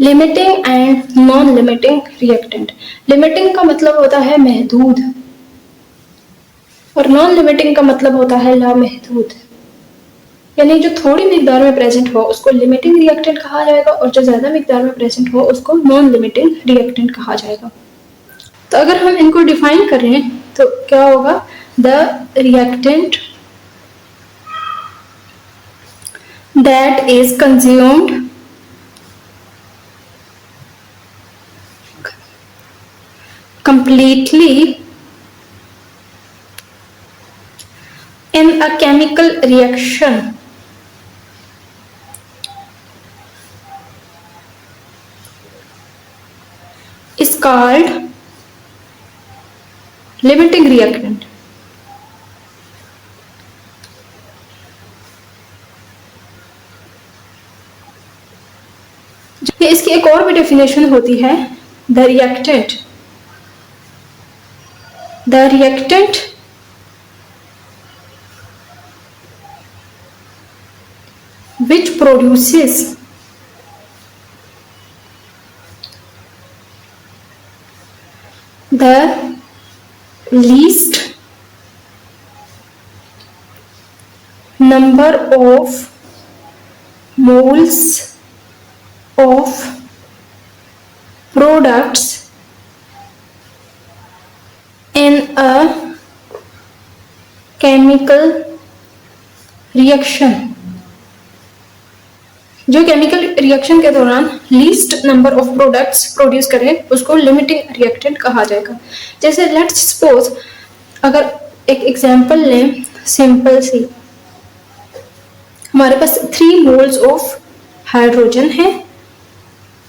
Limiting and non limiting reactant. Limiting का मतलब होता है महदूद और नॉन लिमिटिंग का मतलब होता है लामहदूद। यानी जो थोड़ी मिकदार में प्रेजेंट हो उसको लिमिटिंग रिएक्टेंट कहा जाएगा और जो ज्यादा मिकदार में प्रेजेंट हो उसको नॉन लिमिटिंग रिएक्टेंट कहा जाएगा। तो अगर हम इनको डिफाइन करें तो क्या होगा, the reactant that is consumed completely in a chemical reaction is called limiting reactant। इसकी एक और भी डेफिनेशन होती है, the reactant which produces the least number of moles of products in a chemical reaction। जो केमिकल रिएक्शन के दौरान least number of products produce करें उसको लिमिटिंग रिएक्टेंट कहा जाएगा। जैसे लेट्स सपोज, अगर एक एग्जांपल लें सिंपल सी, हमारे पास 3 मोल्स ऑफ हाइड्रोजन है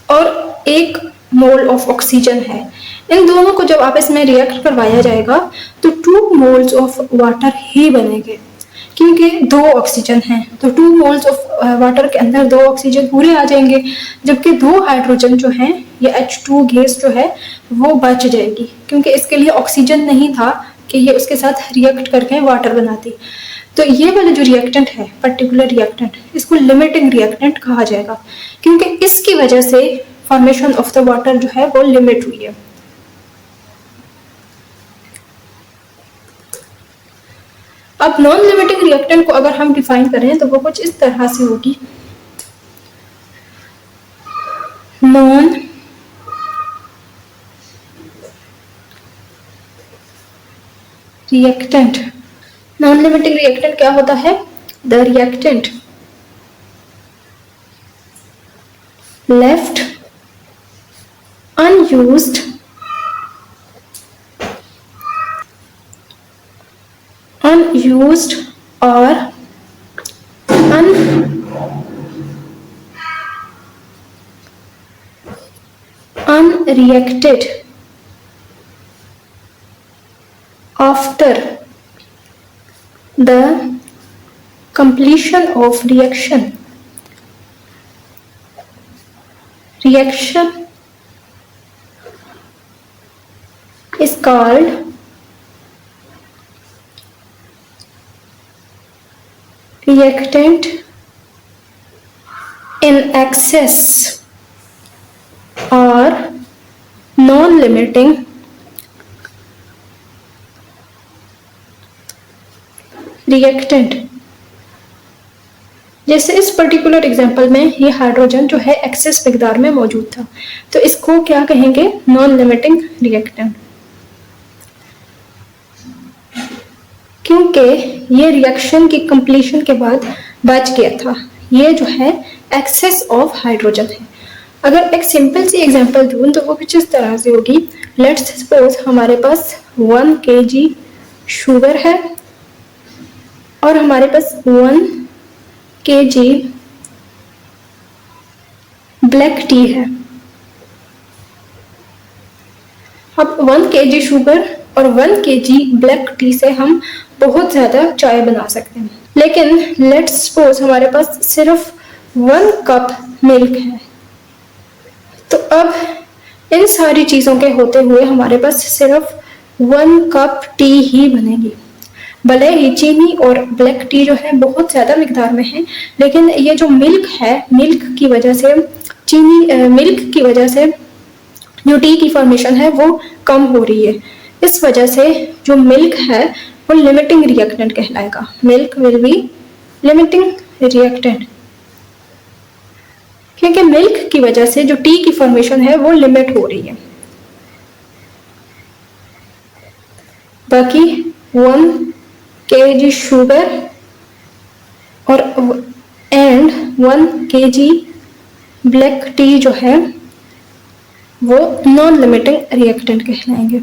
और 1 मोल ऑफ ऑक्सीजन है। इन दोनों को जब आपस में रिएक्ट करवाया जाएगा तो 2 मोल्स ऑफ वाटर ही बनेंगे, क्योंकि 2 ऑक्सीजन हैं तो 2 मोल्स ऑफ वाटर के अंदर 2 ऑक्सीजन पूरे आ जाएंगे, जबकि 2 हाइड्रोजन जो हैं या H2 गैस जो है वो बच जाएगी, क्योंकि इसके लिए ऑक्सीजन नहीं था कि ये उसके साथ रिएक्ट करके वाटर बनाती। तो ये वाला जो रिएक्टेंट है, पर्टिकुलर रिएक्टेंट, इसको लिमिटिंग रिएक्टेंट कहा जाएगा, क्योंकि इसकी वजह से फॉर्मेशन ऑफ द वाटर जो है वो लिमिट हुई है। अब नॉन लिमिटिंग रिएक्टेंट को अगर हम डिफाइन करें तो वो कुछ इस तरह से होगी, non reactant. Non limiting reactant क्या होता है, the reactant left unused or unreacted after the completion of reaction is called reactant in excess or non-limiting reactant। जैसे इस पर्टिकुलर एग्जांपल में ये हाइड्रोजन जो है एक्सेस मिकदार में मौजूद था, तो इसको क्या कहेंगे, नॉन लिमिटिंग रिएक्टेंट, क्योंकि ये रिएक्शन की कंप्लीशन के बाद बच गया था। ये जो है एक्सेस ऑफ हाइड्रोजन है। अगर एक सिंपल सी एग्जांपल दूं तो वो कुछ इस तरह से होगी, लेट्स सपोज हमारे पास 1 kg शुगर है और हमारे पास 1 kg ब्लैक टी है। अब 1 kg शुगर और 1 kg ब्लैक टी से हम बहुत ज़्यादा चाय बना सकते हैं, लेकिन लेट्स सपोज हमारे पास सिर्फ 1 कप मिल्क है। तो अब इन सारी चीज़ों के होते हुए हमारे पास सिर्फ 1 कप टी ही बनेगी। भले ही चीनी और ब्लैक टी जो है बहुत ज़्यादा मिकदार में है, लेकिन ये जो मिल्क है, मिल्क की वजह से चीनी मिल्क की वजह से जो टी की फॉर्मेशन है वो कम हो रही है। इस वजह से जो मिल्क है वो लिमिटिंग रिएक्टेंट कहलाएगा। Milk will be limiting reactant, क्योंकि मिल्क की वजह से जो टी की फॉर्मेशन है वो लिमिट हो रही है। बाकी 1 kg शुगर और एंड 1 kg ब्लैक टी जो है वो नॉन लिमिटिंग रिएक्टेंट कहलाएंगे।